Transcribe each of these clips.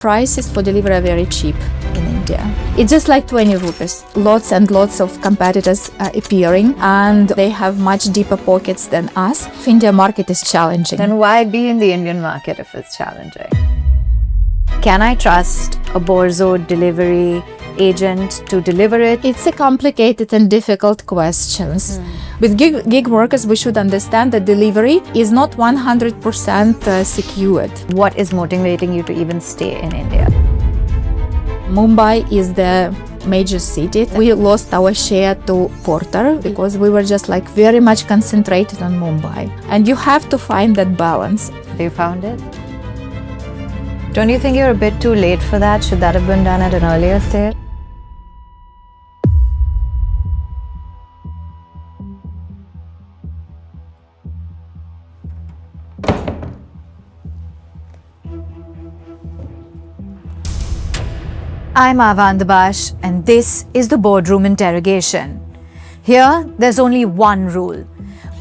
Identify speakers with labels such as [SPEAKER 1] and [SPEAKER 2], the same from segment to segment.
[SPEAKER 1] Prices for delivery are very cheap in India. It's just like 20 rupees. Lots and lots of competitors are appearing and they have much deeper pockets than us. The India market is challenging.
[SPEAKER 2] Then why be in the Indian market if it's challenging? Can I trust a Borzo delivery agent to deliver it?
[SPEAKER 1] It's a complicated and difficult questions. With gig workers, we should understand that delivery is not 100% secured.
[SPEAKER 2] What is motivating you to even stay in India?
[SPEAKER 1] Mumbai is the major city. We lost our share to Porter because we were just like very much concentrated on Mumbai. And you have to find that balance.
[SPEAKER 2] Have you found it? Don't you think you're a bit too late for that? Should that have been done at an earlier stage? I'm Avan and this is the Boardroom Interrogation. Here, there's only one rule.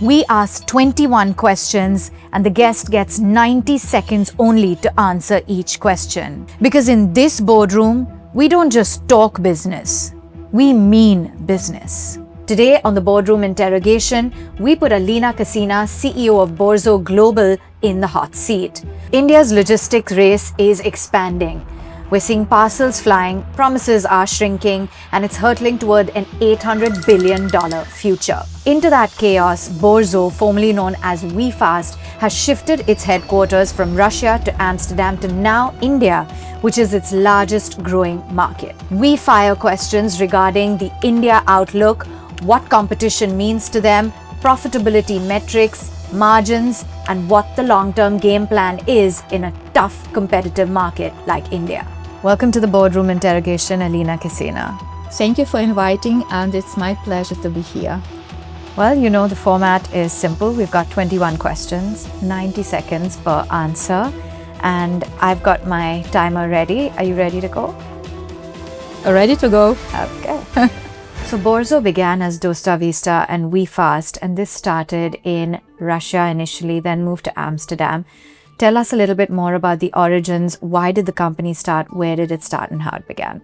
[SPEAKER 2] We ask 21 questions and the guest gets 90 seconds only to answer each question. Because in this boardroom, we don't just talk business, we mean business. Today on the Boardroom Interrogation, we put Alina Kisina, CEO of Borzo Global, in the hot seat. India's logistics race is expanding. We're seeing parcels flying, promises are shrinking, and it's hurtling toward an $800 billion future. Into that chaos, Borzo, formerly known as Wefast, has shifted its headquarters from Russia to Amsterdam to now India, which is its largest growing market. We fire questions regarding the India outlook, what competition means to them, profitability metrics, margins, and what the long-term game plan is in a tough competitive market like India. Welcome to the Boardroom Interrogation, Alina Kisina.
[SPEAKER 1] Thank you for inviting and it's my pleasure to be here.
[SPEAKER 2] Well, you know the format is simple. We've got 21 questions, 90 seconds per answer, and I've got my timer ready. Are you ready to go?
[SPEAKER 1] Ready to go.
[SPEAKER 2] Okay. So Borzo began as Dosta Vista and Wefast, and this started in Russia initially, then moved to Amsterdam. Tell us a little bit more about the origins. Why did the company start? Where did it start and how it began?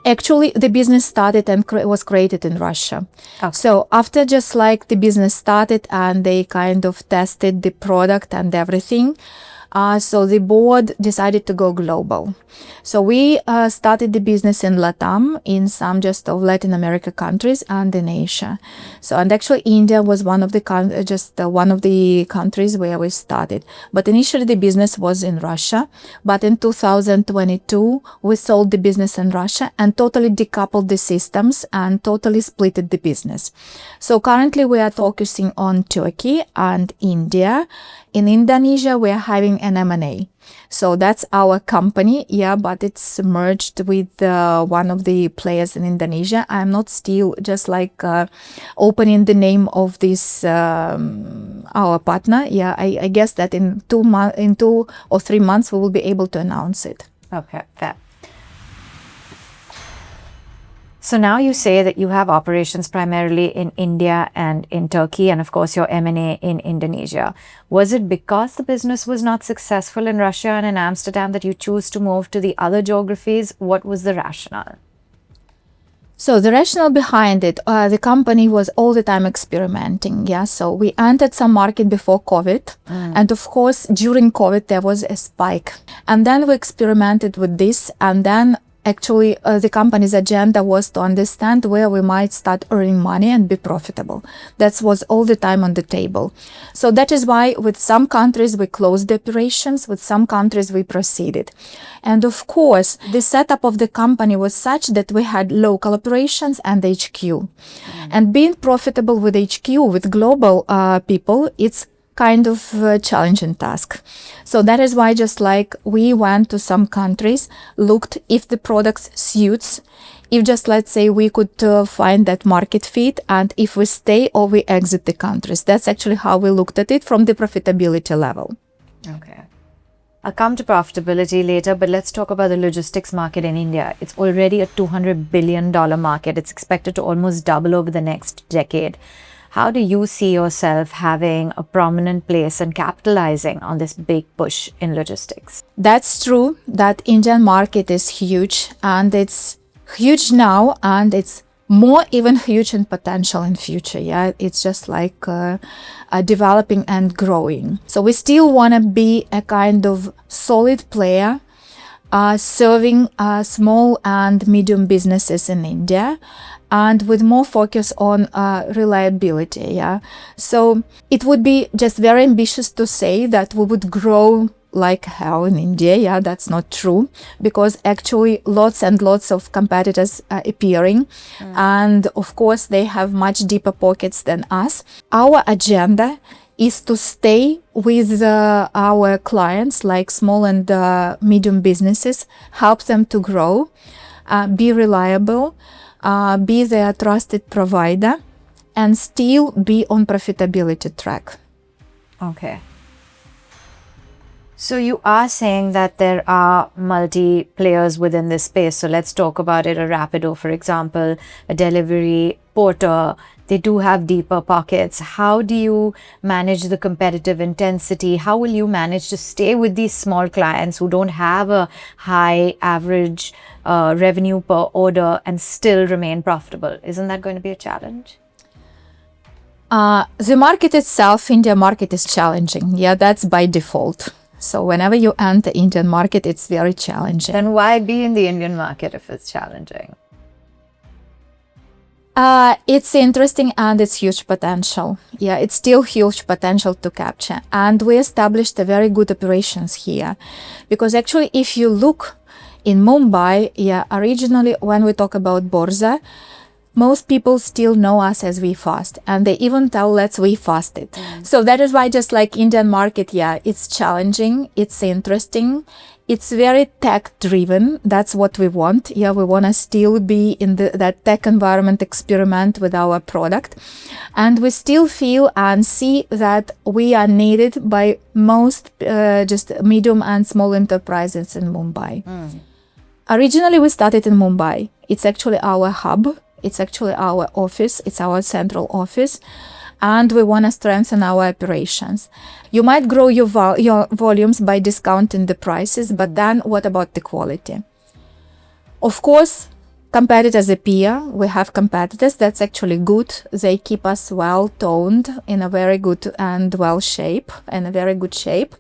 [SPEAKER 1] Actually, the business started and was created in Russia.
[SPEAKER 2] Okay.
[SPEAKER 1] So after just like the business started and they kind of tested the product and everything, so the board decided to go global. So we started the business in LATAM, in some just of Latin America countries and in Asia. So and actually India was one of the one of the countries where we started. But initially the business was in Russia. But in 2022 we sold the business in Russia and totally decoupled the systems and totally splitted the business. So currently we are focusing on Turkey and India. In Indonesia, we are having an M&A. So that's our company, yeah, but it's merged with one of the players in Indonesia. I'm not still just like opening the name of this, our partner. Yeah, I guess that in 2 or 3 months, we will be able to announce it.
[SPEAKER 2] Okay, fair. So now you say that you have operations primarily in India and in Turkey, and of course your M&A in Indonesia. Was it because the business was not successful in Russia and in Amsterdam that you chose to move to the other geographies? What was the rationale?
[SPEAKER 1] So the rationale behind it, the company was all the time experimenting. Yeah, so we entered some market before COVID, and of course during COVID there was a spike, and then we experimented with this, and then actually, the company's agenda was to understand where we might start earning money and be profitable. That was all the time on the table. So that is why with some countries we closed the operations, with some countries we proceeded. And of course, the setup of the company was such that we had local operations and HQ. And being profitable with HQ, with global people, it's kind of a challenging task. So that is why just like we went to some countries, looked if the product suits, if just let's say we could find that market fit, and if we stay or we exit the countries. That's actually how we looked at it from the profitability level.
[SPEAKER 2] Okay. I'll come to profitability later, but let's talk about the logistics market in India. It's already a $200 billion market. It's expected to almost double over the next decade. How do you see yourself having a prominent place and capitalizing on this big push in logistics?
[SPEAKER 1] That's true that Indian market is huge, and it's huge now, and it's more even huge in potential in future. Yeah, it's just like developing and growing. So we still want to be a kind of solid player, serving small and medium businesses in India, and with more focus on reliability. Yeah, so it would be just very ambitious to say that we would grow like hell in India. Yeah, that's not true, because actually lots and lots of competitors are appearing, and of course they have much deeper pockets than us. Our agenda is to stay with our clients, like small and medium businesses, help them to grow, be reliable, be their trusted provider, and still be on profitability track.
[SPEAKER 2] Okay. So you are saying that there are multi players within this space. So let's talk about it. A Rapido, for example, a delivery porter, they do have deeper pockets. How do you manage the competitive intensity? How will you manage to stay with these small clients who don't have a high average revenue per order and still remain profitable? Isn't that going to be a challenge?
[SPEAKER 1] The market itself, India market, is challenging. Yeah, that's by default. So whenever you enter Indian market, it's very challenging.
[SPEAKER 2] Then why be in the Indian market if it's challenging?
[SPEAKER 1] It's interesting and it's huge potential. Yeah, it's still huge potential to capture. And we established a very good operations here. Because actually, if you look in Mumbai, yeah, originally when we talk about Borzo, most people still know us as Wefast, and they even tell, let's Wefast it. So that is why, just like Indian market, yeah, it's challenging, it's interesting, it's very tech driven. That's what we want. Yeah, we want to still be in that tech environment, experiment with our product. And we still feel and see that we are needed by most just medium and small enterprises in Mumbai. Originally, we started in Mumbai. It's actually our hub. It's actually our office, it's our central office, and we want to strengthen our operations. You might grow your volumes by discounting the prices, but then what about the quality? Of course, competitors appear. We have competitors, that's actually good. They keep us well toned in a very good and well shape, in a very good shape.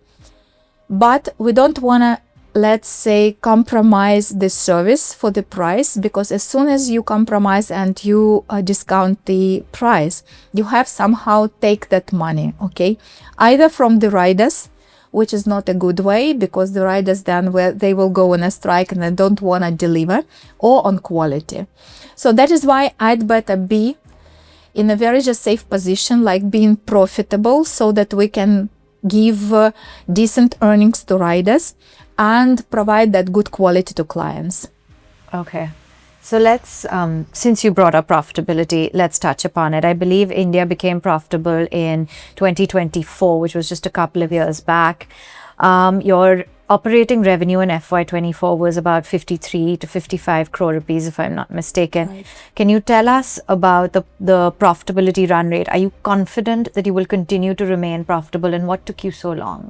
[SPEAKER 1] But we don't want to, let's say, compromise the service for the price, because as soon as you compromise and you discount the price, you have somehow take that money, okay? Either from the riders, which is not a good way, because the riders then they will go on a strike and they don't want to deliver, or on quality. So that is why I'd better be in a very just safe position, like being profitable, so that we can give decent earnings to riders and provide that good quality to clients.
[SPEAKER 2] Okay. So let's, since you brought up profitability, let's touch upon it. I believe India became profitable in 2024, which was just a couple of years back. Your operating revenue in FY24 was about 53 to 55 crore rupees, if I'm not mistaken.
[SPEAKER 1] Right.
[SPEAKER 2] Can you tell us about the profitability run rate? Are you confident that you will continue to remain profitable, and what took you so long?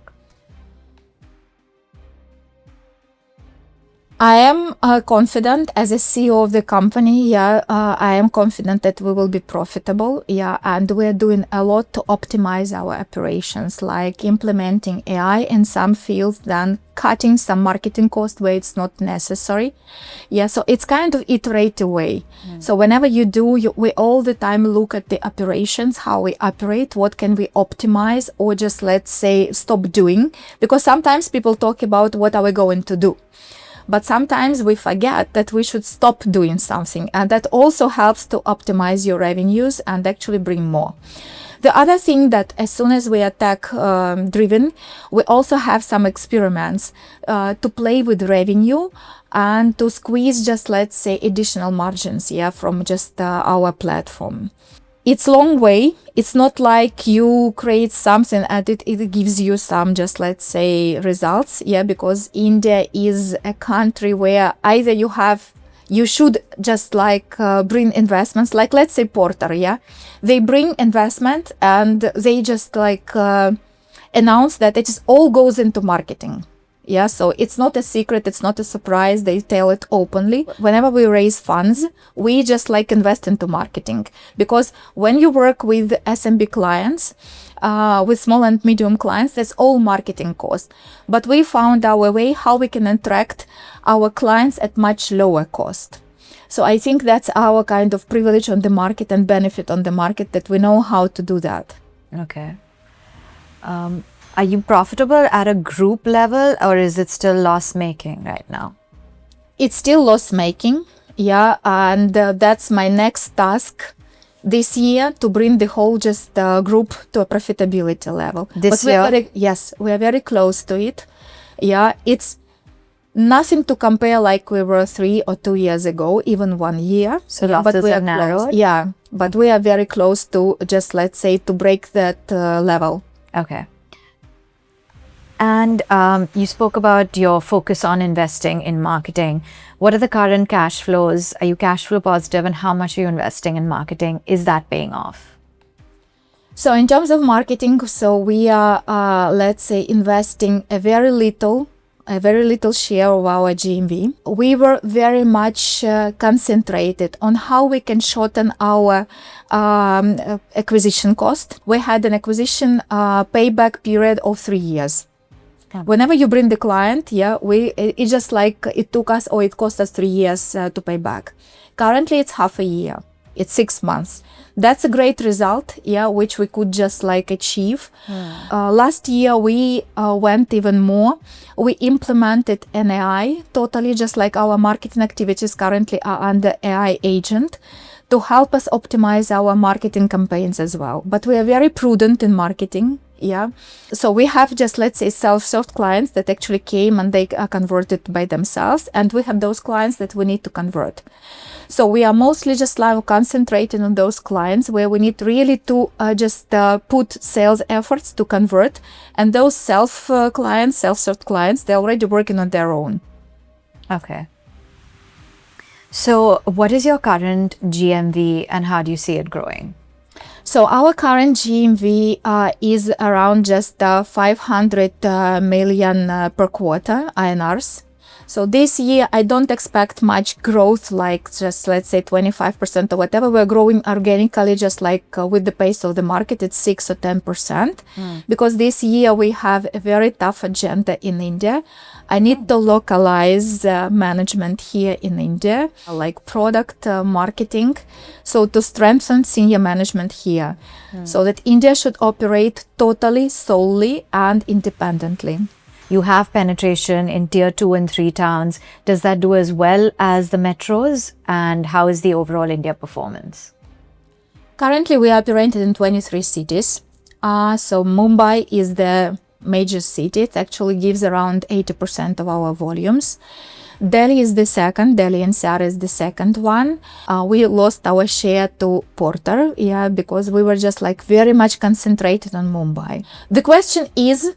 [SPEAKER 1] I am confident as a CEO of the company. Yeah, I am confident that we will be profitable. Yeah, and we're doing a lot to optimize our operations, like implementing AI in some fields, then cutting some marketing cost where it's not necessary. Yeah, so it's kind of iterative way. So whenever you do, we all the time look at the operations, how we operate, what can we optimize, or just, let's say, stop doing, because sometimes people talk about what are we going to do. But sometimes we forget that we should stop doing something, and that also helps to optimize your revenues and actually bring more. The other thing, that as soon as we are tech driven, we also have some experiments to play with revenue and to squeeze just, let's say, additional margins, yeah, from just our platform. It's a long way. It's not like you create something and it gives you some, just, let's say, results. Yeah, because India is a country where either you have you should just like bring investments, like let's say Porter, yeah, they bring investment and they just like announce that it is all goes into marketing. Yeah, so it's not a secret, it's not a surprise, they tell it openly. Whenever we raise funds, we just like invest into marketing, because when you work with SMB clients, with small and medium clients, that's all marketing cost. But we found our way how we can attract our clients at much lower cost. So I think that's our kind of privilege on the market and benefit on the market, that we know how to do that.
[SPEAKER 2] Okay. Are you profitable at a group level, or is it still loss-making right now?
[SPEAKER 1] It's still loss-making, yeah, and that's my next task this year, to bring the whole just group to a profitability level.
[SPEAKER 2] This year?
[SPEAKER 1] Yes, we are very close to it. Yeah, it's nothing to compare like we were 3 or 2 years ago, even 1 year.
[SPEAKER 2] So losses have narrowed?
[SPEAKER 1] Yeah, but we are very close to just, let's say, to break that level.
[SPEAKER 2] Okay. And you spoke about your focus on investing in marketing. What are the current cash flows? Are you cash flow positive, and how much are you investing in marketing? Is that paying off?
[SPEAKER 1] So in terms of marketing, so we are, let's say, investing a very little share of our GMV. We were very much concentrated on how we can shorten our acquisition cost. We had an acquisition payback period of 3 years. Whenever you bring the client, yeah, it's just like it took us, or it cost us 3 years to pay back. Currently, it's half a year. It's 6 months. That's a great result, yeah, which we could just like achieve. Last year, we went even more. We implemented an AI, totally just like our marketing activities currently are under AI agent, to help us optimize our marketing campaigns as well. But we are very prudent in marketing. Yeah, so we have just, let's say, self-served clients that actually came and they are converted by themselves, and we have those clients that we need to convert. So we are mostly just like concentrating on those clients where we need really to put sales efforts to convert, and those self-served clients, they're already working on their own.
[SPEAKER 2] Okay. So what is your current GMV, and how do you see it growing?
[SPEAKER 1] So our current GMV is around just 500 million per quarter INRs. So this year, I don't expect much growth, like just, let's say, 25% or whatever. We're growing organically, just like with the pace of the market, it's 6 or 10%. Because this year we have a very tough agenda in India. I need to localize management here in India, like product marketing. So to strengthen senior management here, so that India should operate totally, solely and independently.
[SPEAKER 2] You have penetration in tier 2 and 3 towns. Does that do as well as the metros? And how is the overall India performance?
[SPEAKER 1] Currently, we are operating in 23 cities. So Mumbai is the major city. It actually gives around 80% of our volumes. Delhi is the second. Delhi NCR is the second one. We lost our share to Porter, yeah, because we were just like very much concentrated on Mumbai. The question is,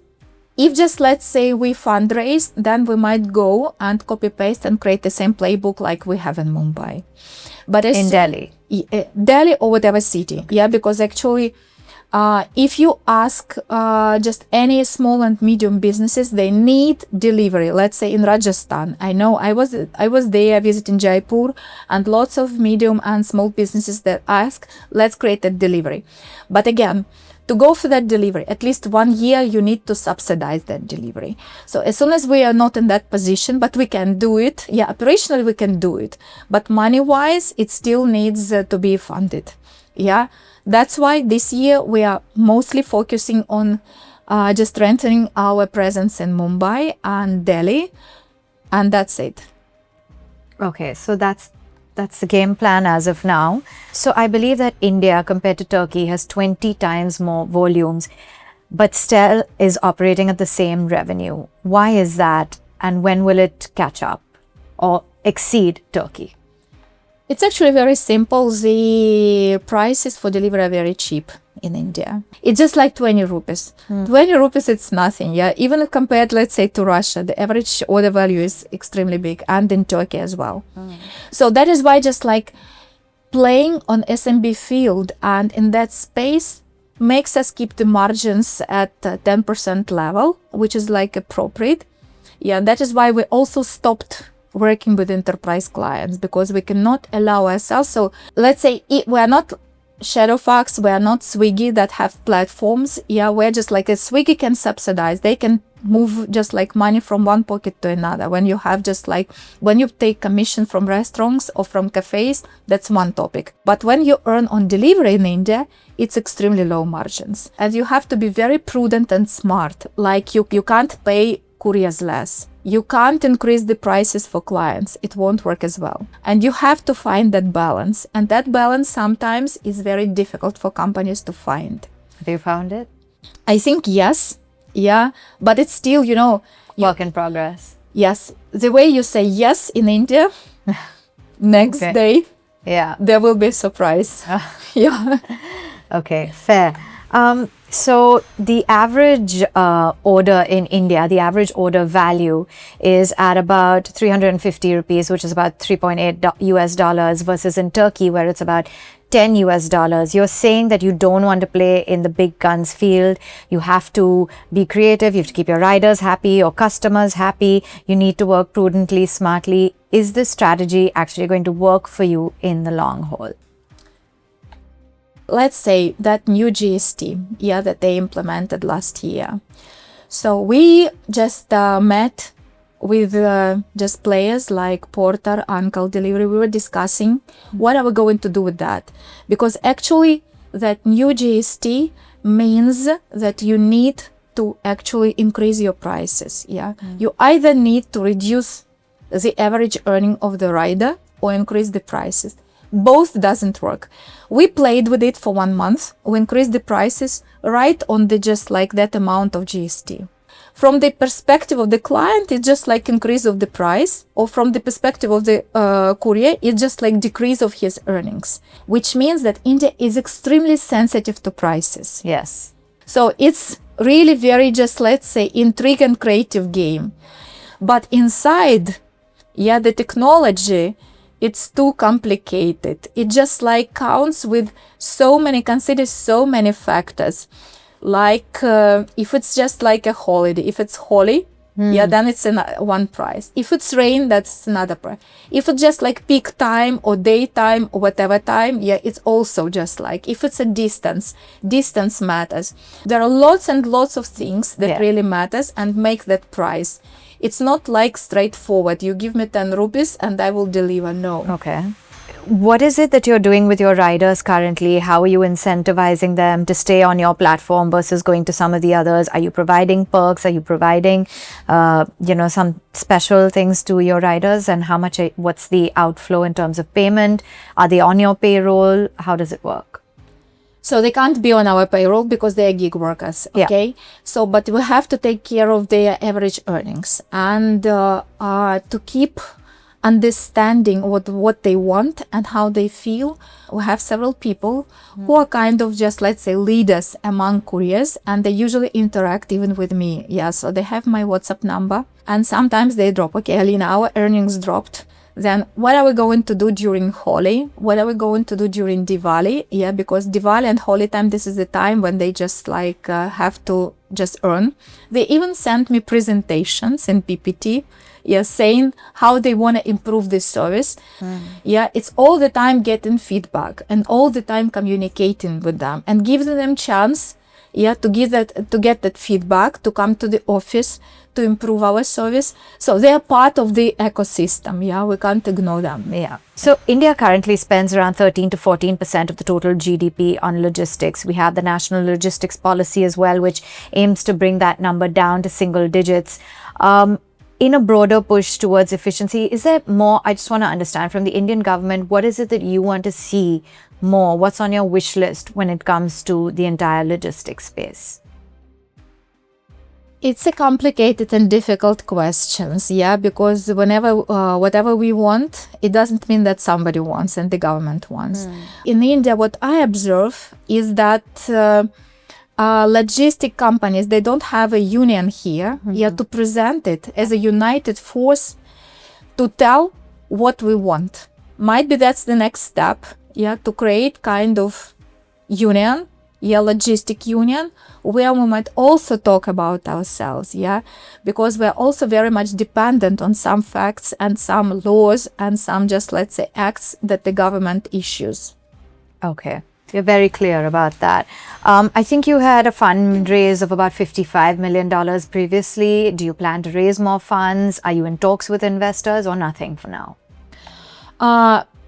[SPEAKER 1] if just, let's say, we fundraise, then we might go and copy paste and create the same playbook like we have in Mumbai. But
[SPEAKER 2] in Delhi?
[SPEAKER 1] Delhi or whatever city, yeah, because actually, if you ask just any small and medium businesses, they need delivery. Let's say in Rajasthan, I know I was there visiting Jaipur, and lots of medium and small businesses that ask, let's create a delivery. But again, to go for that delivery, at least 1 year, you need to subsidize that delivery. So as soon as we are not in that position, but we can do it, yeah, operationally we can do it, but money-wise, it still needs to be funded. Yeah, that's why this year we are mostly focusing on just strengthening our presence in Mumbai and Delhi, and that's it.
[SPEAKER 2] Okay, so that's the game plan as of now. So I believe that India compared to Turkey has 20 times more volumes, but still is operating at the same revenue. Why is that? And when will it catch up or exceed Turkey?
[SPEAKER 1] It's actually very simple. The prices for delivery are very cheap in India. It's just like 20 rupees. 20 rupees, it's nothing. Yeah. Even compared, let's say, to Russia, the average order value is extremely big, and in Turkey as well. So that is why just like playing on SMB field and in that space makes us keep the margins at 10% level, which is like appropriate. Yeah. That is why we also stopped working with enterprise clients, because we cannot allow ourselves. So let's say we are not Shadowfax, we are not Swiggy that have platforms. Yeah, we're just like a Swiggy can subsidize. They can move just like money from one pocket to another. When you have just like, when you take commission from restaurants or from cafes, that's one topic. But when you earn on delivery in India, it's extremely low margins. And you have to be very prudent and smart. Like you can't pay couriers less. You can't increase the prices for clients. It won't work as well. And you have to find that balance. And that balance sometimes is very difficult for companies to find.
[SPEAKER 2] Have you found it?
[SPEAKER 1] I think yes. Yeah. But it's still,
[SPEAKER 2] Work in progress.
[SPEAKER 1] Yes. The way you say yes in India, next day, there will be a surprise. Yeah.
[SPEAKER 2] Okay, fair. So the average order in India, the average order value is at about 350 rupees, which is about 3.8 US dollars, versus in Turkey where it's about 10 US dollars. You're saying that you don't want to play in the big guns field. You have to be creative. You have to keep your riders happy, your customers happy. You need to work prudently, smartly. Is this strategy actually going to work for you in the long haul?
[SPEAKER 1] Let's say that new GST, that they implemented last year. So we just met with just players like Porter, Uncle Delivery. We were discussing what are we going to do with that, because actually that new GST means that you need to actually increase your prices. You either need to reduce the average earning of the rider or increase the prices. Both doesn't work. We played with it for 1 month. We increased the prices right on the just like that amount of GST. From the perspective of the client, it's just like increase of the price, or from the perspective of the courier, it's just like decrease of his earnings, which means that India is extremely sensitive to prices.
[SPEAKER 2] Yes.
[SPEAKER 1] So it's really very just, let's say, intrigue and creative game. But inside, the technology, it's too complicated. It just like counts with considers so many factors. Like if it's just like a holiday, if it's holy, then it's one price. If it's rain, that's another price. If it's just like peak time or daytime or whatever time, it's also just like, if it's a distance matters. There are lots and lots of things that really matters and make that price. It's not like straightforward. You give me 10 rupees and I will deliver. No.
[SPEAKER 2] Okay. What is it that you're doing with your riders currently? How are you incentivizing them to stay on your platform versus going to some of the others? Are you providing perks? Are you providing, some special things to your riders? And what's the outflow in terms of payment? Are they on your payroll? How does it work?
[SPEAKER 1] So they can't be on our payroll because they are gig workers, okay? So, but we have to take care of their average earnings and to keep understanding what they want and how they feel. We have several people who are kind of just, let's say, leaders among couriers, and they usually interact even with me. So they have my WhatsApp number, and sometimes they drop, okay, Alina, our earnings dropped. Then what are we going to do during Holi? What are we going to do during Diwali? Because Diwali and Holi time, this is the time when they just like have to just earn. They even sent me presentations in PPT, saying how they want to improve this service. It's all the time getting feedback and all the time communicating with them and giving them chance to get that feedback, to come to the office, to improve our service. So they are part of the ecosystem. We can't ignore them.
[SPEAKER 2] So India currently spends around 13 to 14% of the total GDP on logistics. We have the national logistics policy as well, which aims to bring that number down to single digits. In a broader push towards efficiency, is there more? I just want to understand from the Indian government, what is it that you want to see more? What's on your wish list when it comes to the entire logistics space?
[SPEAKER 1] It's a complicated and difficult questions, yeah, because whenever, whatever we want, it doesn't mean that somebody wants and the government wants. In India, what I observe is that logistic companies, they don't have a union here, yeah, to present it as a united force to tell what we want. Might be that's the next step, yeah, to create kind of union, yeah, logistic union, where we might also talk about ourselves, yeah, because we're also very much dependent on some facts and some laws and some, just let's say, acts that the government issues.
[SPEAKER 2] Okay. You're very clear about that. I think you had a fundraise of about $55 million previously. Do you plan to raise more funds? Are you in talks with investors or nothing for now?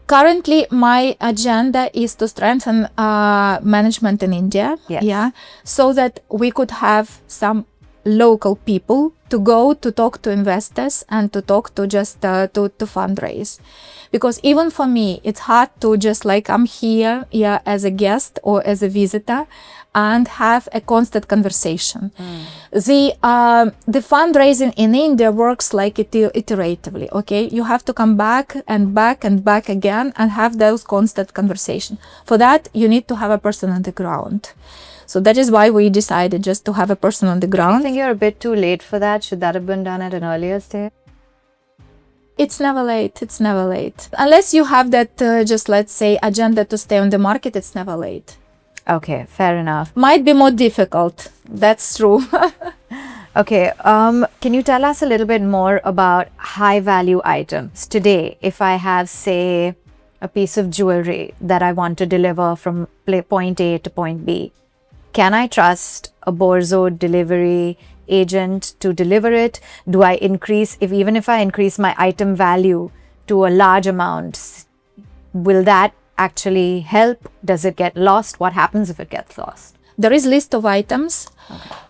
[SPEAKER 1] Currently, my agenda is to strengthen management in India,
[SPEAKER 2] Yes.
[SPEAKER 1] yeah, so that we could have some local people to go to talk to investors and to talk to just to fundraise. Because even for me, it's hard to just like come here, yeah, as a guest or as a visitor and have a constant conversation. The fundraising in India works like iteratively, okay? You have to come back and back and back again and have those constant conversation. For that, you need to have a person on the ground. So that is why we decided just to have a person on the
[SPEAKER 2] I
[SPEAKER 1] ground.
[SPEAKER 2] think you're a bit too late for that. Should that have been done at an earlier stage?
[SPEAKER 1] It's never late. It's never late. Unless you have that, just let's say, agenda to stay on the market, it's never late.
[SPEAKER 2] Okay, fair enough.
[SPEAKER 1] Might be more difficult. That's true.
[SPEAKER 2] Okay, can you tell us a little bit more about high value items? Today, if I have, say, a piece of jewelry that I want to deliver from point A to point B, can I trust a Borzo delivery agent to deliver it? Do I increase, even if I increase my item value to a large amount, will that actually help? Does it get lost? What happens if it gets lost?
[SPEAKER 1] There is list of items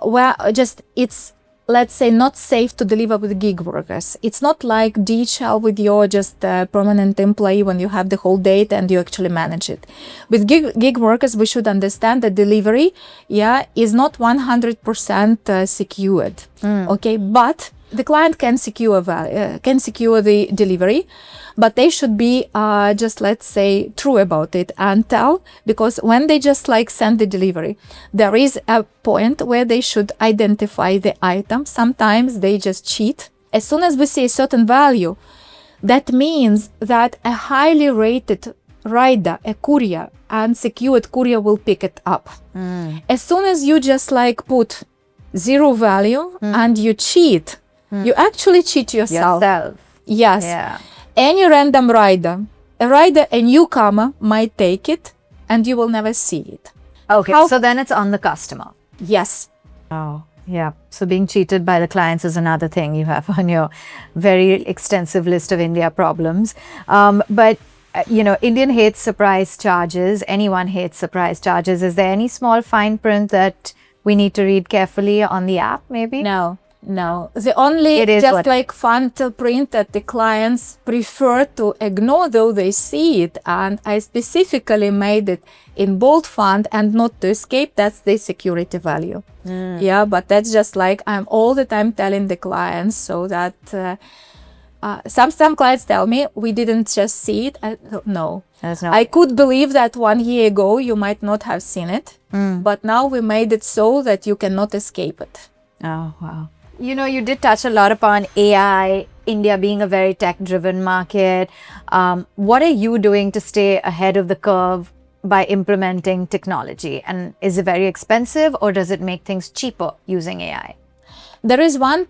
[SPEAKER 1] where just it's, let's say, not safe to deliver with gig workers. It's not like DHL with your just permanent employee when you have the whole data and you actually manage it. With gig workers, we should understand that delivery, yeah, is not 100% secured. Okay, but the client can secure the delivery, but they should be just, let's say, true about it and tell, because when they just like send the delivery, there is a point where they should identify the item. Sometimes they just cheat. As soon as we see a certain value, that means that a highly rated rider, a courier, and secured courier will pick it up. As soon as you just like put zero value and you cheat, you actually cheat yourself. Yes.
[SPEAKER 2] Yeah.
[SPEAKER 1] Any random rider, a newcomer might take it and you will never see it.
[SPEAKER 2] Okay, so then it's on the customer.
[SPEAKER 1] Yes.
[SPEAKER 2] Oh, yeah. So being cheated by the clients is another thing you have on your very extensive list of India problems. But Indian hates surprise charges. Anyone hates surprise charges. Is there any small fine print that we need to read carefully on the app, maybe?
[SPEAKER 1] No. The only just like fun to print that the clients prefer to ignore, though they see it, and I specifically made it in bold font and not to escape. That's the security value. Yeah, but that's just like I'm all the time telling the clients so that some clients tell me we didn't just see it. No. I could believe that 1 year ago you might not have seen it, but now we made it so that you cannot escape it.
[SPEAKER 2] Oh, wow. You did touch a lot upon AI, India being a very tech-driven market. What are you doing to stay ahead of the curve by implementing technology? And is it very expensive or does it make things cheaper using AI?
[SPEAKER 1] There is one,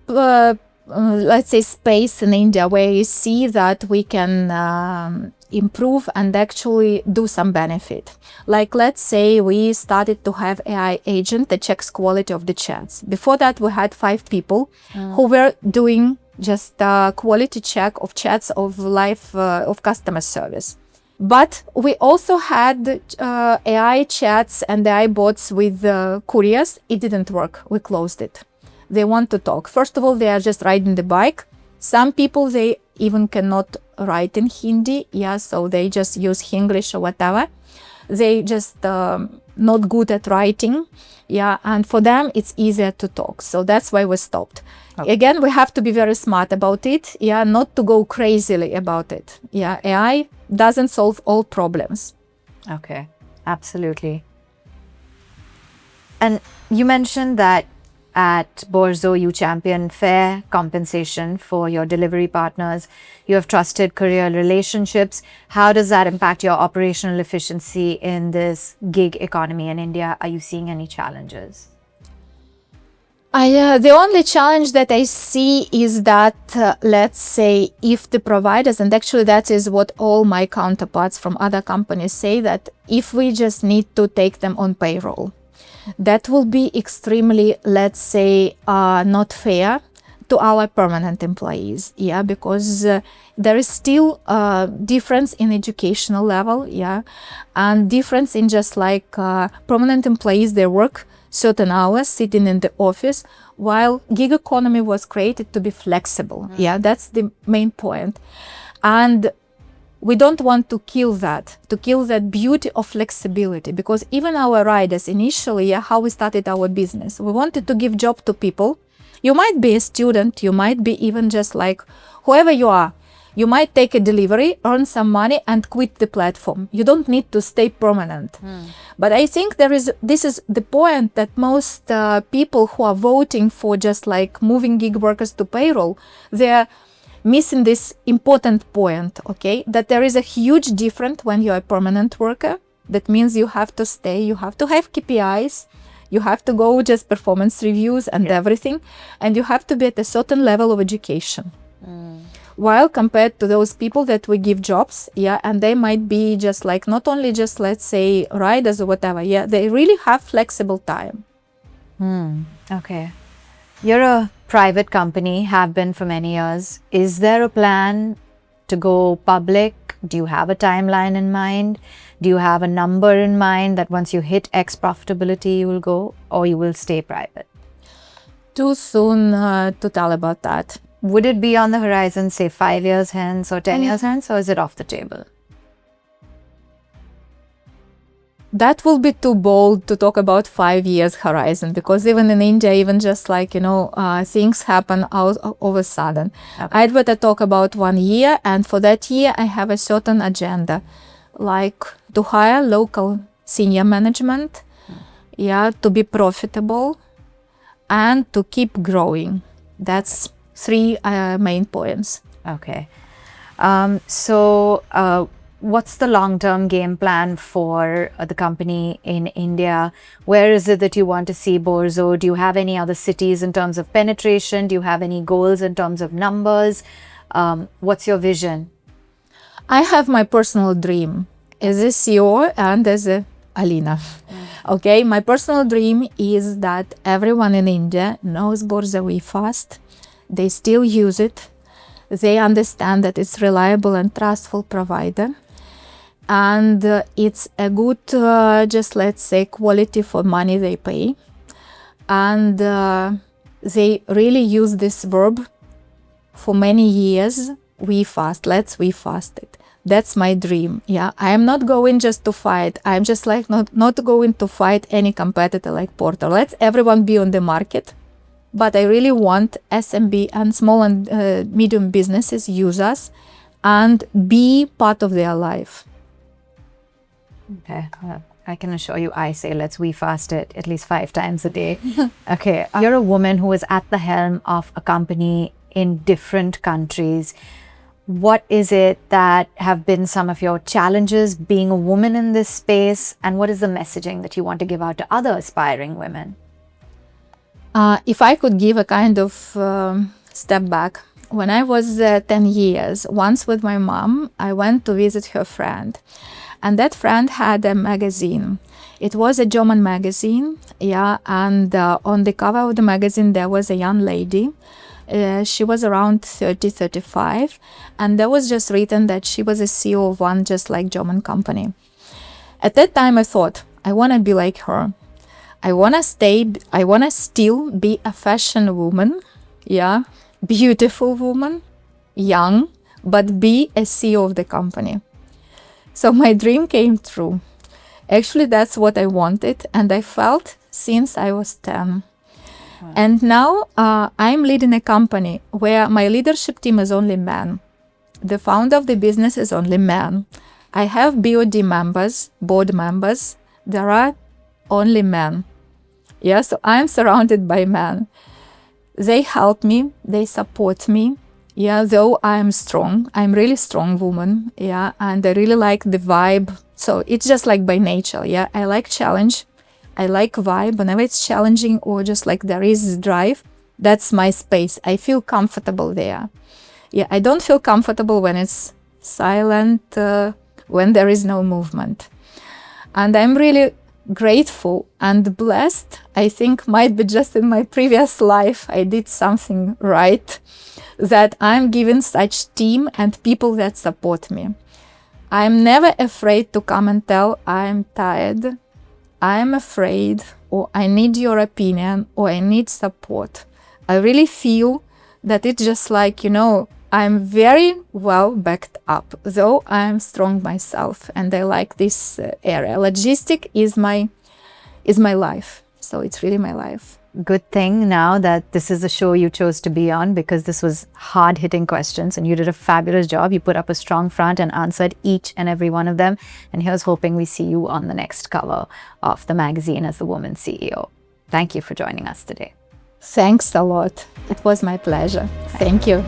[SPEAKER 1] let's say, space in India where you see that we can improve and actually do some benefit. Like, let's say we started to have AI agent that checks quality of the chats. Before that, we had 5 people who were doing just quality check of chats of live of customer service. But we also had AI chats and AI bots with couriers. It didn't work. We closed it. They want to talk. First of all, they are just riding the bike. Some people, they even cannot write in Hindi, yeah, so they just use English or whatever. They just not good at writing. Yeah, and for them, it's easier to talk. So that's why we stopped.
[SPEAKER 2] Okay.
[SPEAKER 1] Again, we have to be very smart about it. Yeah, not to go crazily about it. Yeah, AI doesn't solve all problems.
[SPEAKER 2] Okay, absolutely. And you mentioned that at Borzo, you champion fair compensation for your delivery partners. You have trusted career relationships. How does that impact your operational efficiency in this gig economy in India? Are you seeing any challenges?
[SPEAKER 1] The only challenge that I see is that, let's say, if the providers, and actually that is what all my counterparts from other companies say, that if we just need to take them on payroll, that will be extremely, let's say, not fair to our permanent employees. Yeah, because there is still a difference in educational level. Yeah, and difference in just like permanent employees, they work certain hours sitting in the office, while gig economy was created to be flexible. Yeah, that's the main point. And we don't want to kill that beauty of flexibility, because even our riders initially, how we started our business, we wanted to give job to people. You might be a student, you might be even just like whoever you are. You might take a delivery, earn some money and quit the platform. You don't need to stay permanent. But I think this is the point that most people who are voting for just like moving gig workers to payroll, they're missing this important point, okay? That there is a huge difference when you're a permanent worker. That means you have to stay, you have to have KPIs, you have to go just performance reviews and everything, and you have to be at a certain level of education. While compared to those people that we give jobs, and they might be just like, not only just, let's say, riders or whatever, they really have flexible time.
[SPEAKER 2] Okay. You're a private company, have been for many years. Is there a plan to go public? Do you have a timeline in mind? Do you have a number in mind that once you hit X profitability, you will go, or you will stay private?
[SPEAKER 1] Too soon to tell about that.
[SPEAKER 2] Would it be on the horizon, say 5 years hence or 10 years hence, or is it off the table?
[SPEAKER 1] That will be too bold to talk about 5 years horizon, because even in India, even just like, things happen out of a sudden.
[SPEAKER 2] Okay.
[SPEAKER 1] I'd better talk about 1 year, and for that year, I have a certain agenda, like to hire local senior management, to be profitable, and to keep growing. That's 3 main points.
[SPEAKER 2] Okay. What's the long-term game plan for the company in India? Where is it that you want to see Borzo? Do you have any other cities in terms of penetration? Do you have any goals in terms of numbers? What's your vision?
[SPEAKER 1] I have my personal dream as a CEO and as a Alina. Okay, my personal dream is that everyone in India knows Borzo Wefast. They still use it. They understand that it's reliable and trustful provider. And it's a good, just let's say, quality for money they pay. And they really use this verb for many years. Wefast, let's Wefast it. That's my dream. I am not going just to fight. I'm just like not going to fight any competitor like Porter. Let's everyone be on the market. But I really want SMB and small and medium businesses use us and be part of their life.
[SPEAKER 2] Okay, I can assure you, I say let's Wefast it at least 5 times a day. Okay, you're a woman who is at the helm of a company in different countries. What is it that have been some of your challenges being a woman in this space, and what is the messaging that you want to give out to other aspiring women?
[SPEAKER 1] If I could give a kind of step back, when I was 10 years, once with my mom, I went to visit her friend. And that friend had a magazine. It was a German magazine, and on the cover of the magazine, there was a young lady. She was around 30, 35, and there was just written that she was a CEO of one just like German company. At that time, I thought, I want to be like her. I want to still be a fashion woman, beautiful woman, young, but be a CEO of the company. So my dream came true. Actually, that's what I wanted, and I felt since I was 10. And now I'm leading a company where my leadership team is only men. The founder of the business is only men. I have BOD members, board members. There are only men. Yeah, so I'm surrounded by men. They help me, they support me. Yeah, though I'm strong, I'm really strong woman. Yeah, and I really like the vibe. So it's just like by nature. Yeah, I like challenge. I like vibe. Whenever it's challenging or just like there is drive, that's my space. I feel comfortable there. Yeah, I don't feel comfortable when it's silent, when there is no movement. And I'm really grateful and blessed. I think might be just in my previous life I did something right, that I'm given such team and people that support me. I'm never afraid to come and tell I'm tired, I'm afraid, or I need your opinion, or I need support. I really feel that it's just like, I'm very well backed up, though I'm strong myself, and I like this area. Logistic is my life, so it's really my life.
[SPEAKER 2] Good thing now that this is a show you chose to be on, because this was hard-hitting questions and you did a fabulous job. You put up a strong front and answered each and every one of them. And here's hoping we see you on the next cover of the magazine as the woman CEO. Thank you for joining us today.
[SPEAKER 1] Thanks a lot. It was my pleasure. Thank you.